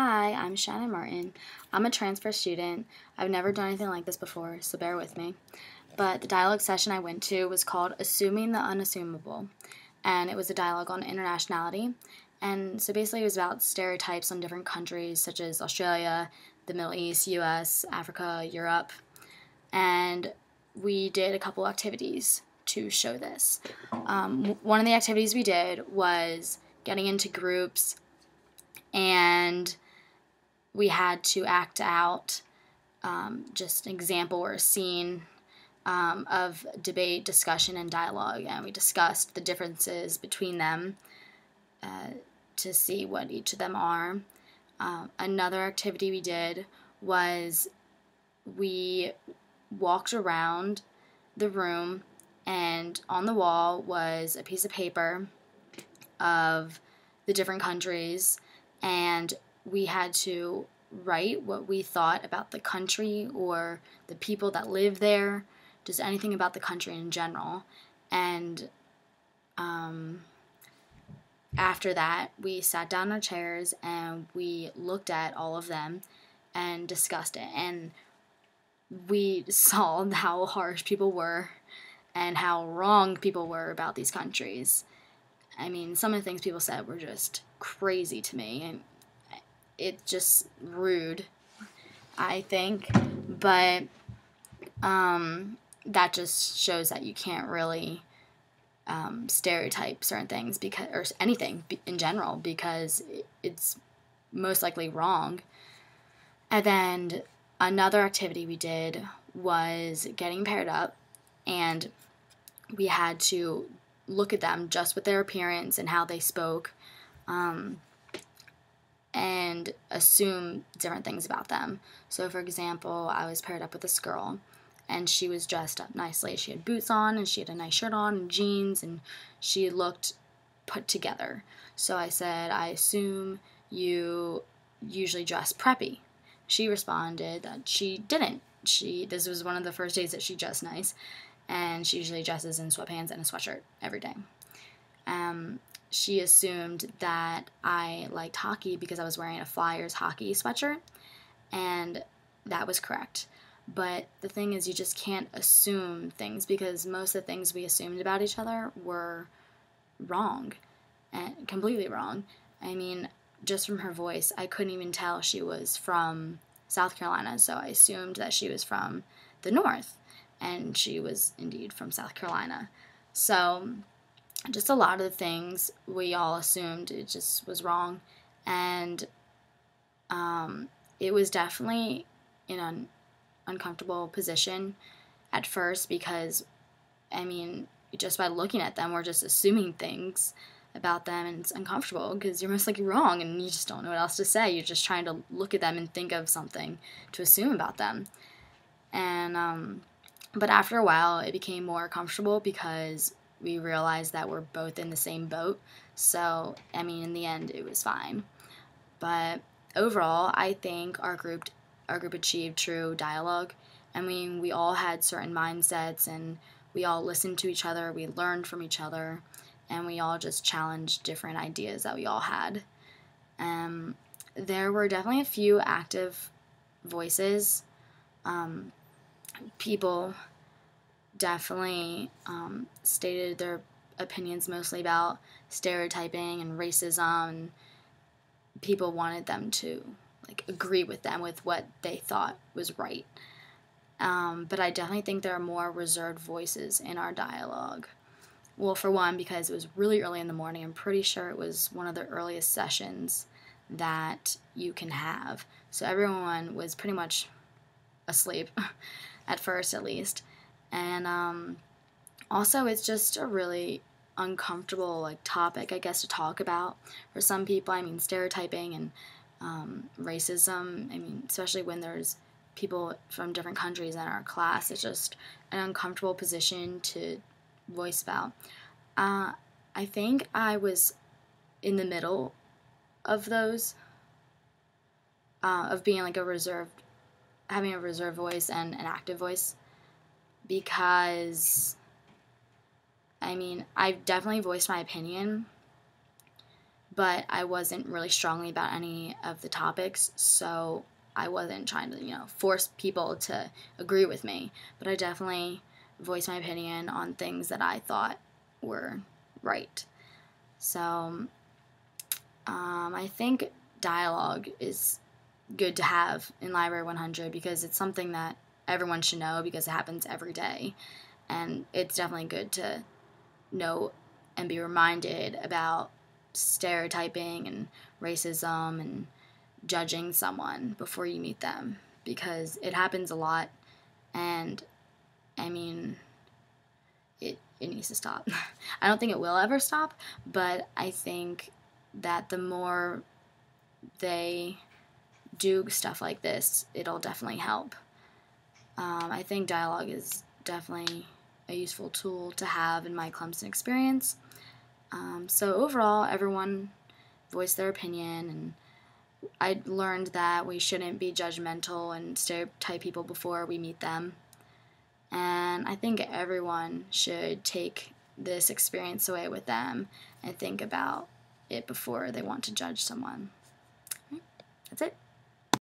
Hi, I'm Shannon Martin. I'm a transfer student. I've never done anything like this before, so bear with me. But the dialogue session I went to was called Assuming the Unassumable, and it was a dialogue on internationality. And so basically it was about stereotypes on different countries such as Australia, the Middle East, US, Africa, Europe. And we did a couple activities to show this. One of the activities we did was getting into groups, and we had to act out just an example or a scene of debate, discussion, and dialogue, and we discussed the differences between them to see what each of them are. Another activity we did was we walked around the room, and on the wall was a piece of paper of the different countries, and we had to write what we thought about the country or the people that live there, just anything about the country in general. And after that, we sat down in our chairs and we looked at all of them and discussed it. And we saw how harsh people were and how wrong people were about these countries. I mean, some of the things people said were just crazy to me, and it's just rude, I think. But that just shows that you can't really stereotype certain things or anything in general, because it's most likely wrong. And then another activity we did was getting paired up, and we had to look at them just with their appearance and how they spoke, and assume different things about them. So, for example, I was paired up with this girl, and she was dressed up nicely. She had boots on, and she had a nice shirt on, and jeans, and she looked put together. So I said, I assume you usually dress preppy. She responded that she didn't. This was one of the first days that she dressed nice, and she usually dresses in sweatpants and a sweatshirt every day. She assumed that I liked hockey because I was wearing a Flyers hockey sweatshirt, and that was correct. But the thing is, you just can't assume things, because most of the things we assumed about each other were wrong, and completely wrong. I mean, just from her voice, I couldn't even tell she was from South Carolina, so I assumed that she was from the North, and she was indeed from South Carolina. So just a lot of the things we all assumed, it just was wrong. And it was definitely in an uncomfortable position at first, because, I mean, just by looking at them, we're just assuming things about them, and it's uncomfortable because you're most likely wrong and you just don't know what else to say. You're just trying to look at them and think of something to assume about them. And but after a while, it became more comfortable because we realized that we're both in the same boat. So, I mean, in the end, it was fine. But overall, I think our group achieved true dialogue. I mean, we all had certain mindsets, and we all listened to each other, we learned from each other, and we all just challenged different ideas that we all had. There were definitely a few active voices. People definitely stated their opinions mostly about stereotyping and racism, and people wanted them to agree with them with what they thought was right. But I definitely think there are more reserved voices in our dialogue. Well, for one, because it was really early in the morning. I'm pretty sure it was one of the earliest sessions that you can have. So everyone was pretty much asleep, at first at least. And also, it's just a really uncomfortable topic, I guess, to talk about for some people. I mean, stereotyping and racism, I mean, especially when there's people from different countries in our class, it's just an uncomfortable position to voice about. I think I was in the middle of those, of being having a reserved voice and an active voice, because, I mean, I've definitely voiced my opinion, but I wasn't really strongly about any of the topics, so I wasn't trying to, force people to agree with me, but I definitely voiced my opinion on things that I thought were right. So I think dialogue is good to have in Library 100 because it's something that everyone should know because it happens every day, and it's definitely good to know and be reminded about stereotyping and racism and judging someone before you meet them because it happens a lot, and I mean it needs to stop. I don't think it will ever stop, but I think that the more they do stuff like this, it'll definitely help. I think dialogue is definitely a useful tool to have in my Clemson experience. So overall, everyone voiced their opinion, and I learned that we shouldn't be judgmental and stereotype people before we meet them. And I think everyone should take this experience away with them and think about it before they want to judge someone. That's it.